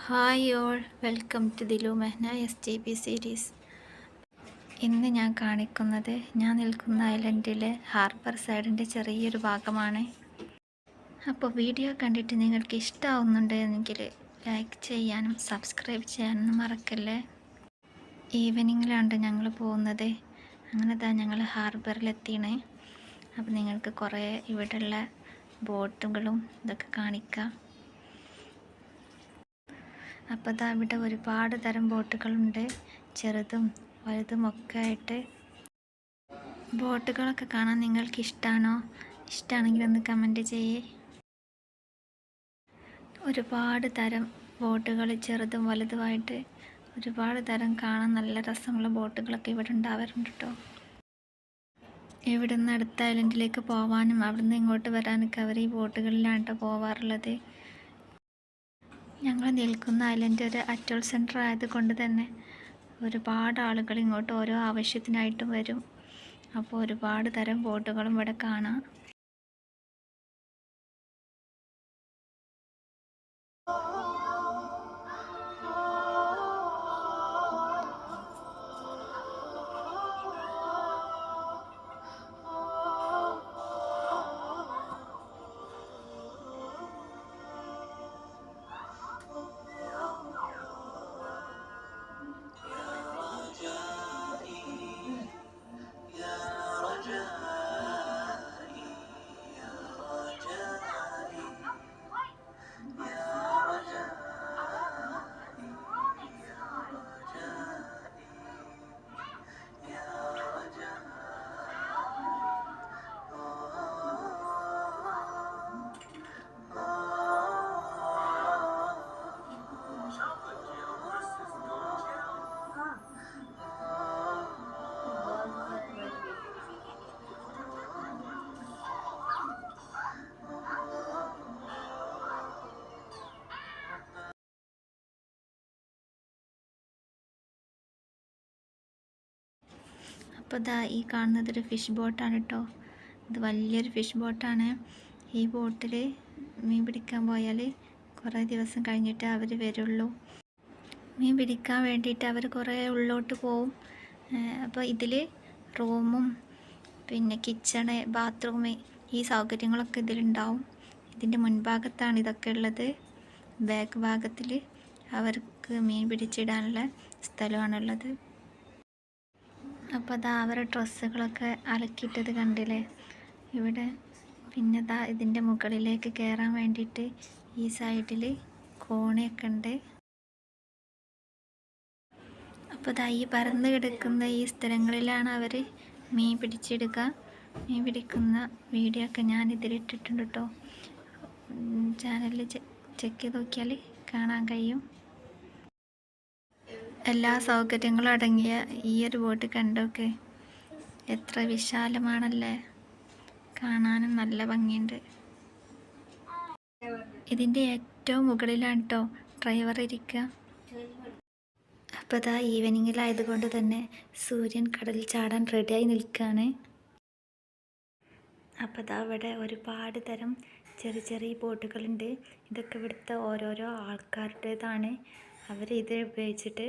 Hi all, welcome to Dilu Mehna STP series. ഇന്ന് ഞാൻ കാണിക്കുന്നത് ഞാൻ നിൽക്കുന്ന ഐലൻഡിലെ ഹാർബർ സൈഡിൻ്റെ ചെറിയൊരു ഭാഗമാണ്. അപ്പോൾ വീഡിയോ കണ്ടിട്ട് നിങ്ങൾക്ക് ഇഷ്ടമാവുന്നുണ്ടെങ്കിൽ ലൈക്ക് ചെയ്യാനും സബ്സ്ക്രൈബ് ചെയ്യാനും മറക്കല്ലേ. ഈവനിങ്ങിലാണ് ഞങ്ങൾ പോകുന്നത്. അങ്ങനെ ഞങ്ങൾ ഹാർബറിലെത്തിയാണ്. അപ്പോൾ നിങ്ങൾക്ക് കുറേ ഇവിടെയുള്ള ബോട്ടുകളും ഇതൊക്കെ കാണിക്കാം. അപ്പോൾ ഇവിടെ ഒരുപാട് തരം ബോട്ടുകളുണ്ട്, ചെറുതും വലുതും ഒക്കെ ആയിട്ട്. ബോട്ടുകളൊക്കെ കാണാൻ നിങ്ങൾക്ക് ഇഷ്ടമാണോ? ഇഷ്ടമാണെങ്കിൽ ഒന്ന് കമൻറ്റ് ചെയ്യേ. ഒരുപാട് തരം ബോട്ടുകൾ ചെറുതും വലുതുമായിട്ട് ഒരുപാട് തരം കാണാൻ നല്ല രസമുള്ള ബോട്ടുകളൊക്കെ ഇവിടെ ഉണ്ടാവാറുണ്ട് കേട്ടോ. ഇവിടെ നിന്ന് അടുത്ത ഐലൻഡിലേക്ക് പോകാനും അവിടുന്ന് ഇങ്ങോട്ട് വരാനൊക്കെ അവർ ഈ ബോട്ടുകളിലാണ് കേട്ടോ പോവാറുള്ളത്. ഞങ്ങൾ നിൽക്കുന്ന ഐലൻഡ് ഒരു അറ്റോൾ സെൻറ്റർ ആയതുകൊണ്ട് തന്നെ ഒരുപാട് ആളുകൾ ഇങ്ങോട്ട് ഓരോ ആവശ്യത്തിനായിട്ടും വരും. അപ്പോൾ ഒരുപാട് തരം ബോട്ടുകളും ഇവിടെ കാണാം. അപ്പോൾ ഈ കാണുന്നതൊരു ഫിഷ് ബോട്ടാണ് കേട്ടോ. ഇത് വലിയൊരു ഫിഷ് ബോട്ടാണ്. ഈ ബോട്ടിൽ മീൻ പിടിക്കാൻ പോയാൽ കുറേ ദിവസം കഴിഞ്ഞിട്ട് അവർ വരുള്ളൂ. മീൻ പിടിക്കാൻ വേണ്ടിയിട്ട് അവർ കുറേ ഉള്ളോട്ട് പോവും. അപ്പോൾ ഇതിൽ റൂമും പിന്നെ കിച്ചണ്, ബാത്റൂം ഈ സൗകര്യങ്ങളൊക്കെ ഇതിലുണ്ടാവും. ഇതിൻ്റെ മുൻഭാഗത്താണ് ഇതൊക്കെ ഉള്ളത്. ബാക്ക് ഭാഗത്തിൽ അവർക്ക് മീൻ പിടിച്ചിടാനുള്ള സ്ഥലമാണുള്ളത്. അപ്പോൾ അവരുടെ ഡ്രസ്സുകളൊക്കെ അലക്കിയിട്ടത് കണ്ടില്ലേ ഇവിടെ. പിന്നെ ഇതിൻ്റെ മുകളിലേക്ക് കയറാൻ വേണ്ടിയിട്ട് ഈ സൈഡിൽ കോണിയൊക്കെ ഉണ്ട്. അപ്പോൾ ഈ പരന്ന് കിടക്കുന്ന ഈ സ്ഥലങ്ങളിലാണ് അവർ മീൻ പിടിച്ചെടുക്കുക. മീൻ പിടിക്കുന്ന വീഡിയോ ഒക്കെ ഞാൻ ഇതിലിട്ടിട്ടുണ്ട് കേട്ടോ. ചാനലിൽ ചെക്ക് ചെയ്ത് നോക്കിയാൽ കാണാൻ കഴിയും. എല്ലാ സൗകര്യങ്ങളും അടങ്ങിയ ഈ ഒരു ബോട്ട് കണ്ടൊക്കെ എത്ര വിശാലമാണല്ലേ. കാണാനും നല്ല ഭംഗിയുണ്ട്. ഇതിൻ്റെ ഏറ്റവും മുകളിലാണ് കേട്ടോ ഡ്രൈവർ ഇരിക്കുക. അപ്പോൾ ഈവനിങ്ങിലായതുകൊണ്ട് തന്നെ സൂര്യൻ കടലിൽ ചാടാൻ റെഡിയായി നിൽക്കുകയാണ്. അപ്പോൾ അവിടെ ഒരുപാട് തരം ചെറിയ ചെറിയ ബോട്ടുകളുണ്ട്. ഇതൊക്കെ ഇവിടുത്തെ ഓരോരോ ആൾക്കാരുടേതാണ്. അവർ ഇത് ഉപയോഗിച്ചിട്ട്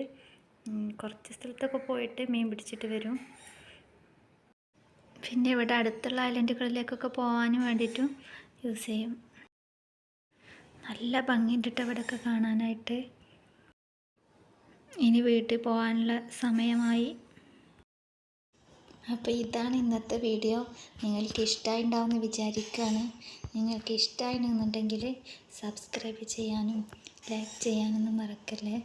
കുറച്ച് സ്ഥലത്തൊക്കെ പോയിട്ട് മീൻ പിടിച്ചിട്ട് വരും. പിന്നെ ഇവിടെ അടുത്തുള്ള ഐലൻഡുകളിലേക്കൊക്കെ പോകാനും വേണ്ടിയിട്ടും യൂസ് ചെയ്യും. നല്ല ഭംഗിയുണ്ട് കേട്ടോ ഇവിടെയൊക്കെ കാണാനായിട്ട്. ഇനി വീട്ടിൽ പോകാനുള്ള സമയമായി. അപ്പോൾ ഇതാണ് ഇന്നത്തെ വീഡിയോ. നിങ്ങൾക്ക് ഇഷ്ടമായിട്ടുണ്ടാവുമെന്ന് വിചാരിക്കുകയാണ്. നിങ്ങൾക്ക് ഇഷ്ടമായിരുന്നുണ്ടെങ്കിൽ സബ്സ്ക്രൈബ് ചെയ്യാനും ലൈക്ക് ചെയ്യാനൊന്നും മറക്കല്ലേ.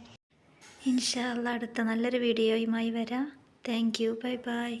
ഇൻഷാ അല്ലാഹ് അടുത്ത നല്ലൊരു വീഡിയോയുമായി വരാം. Thank you. Bye bye.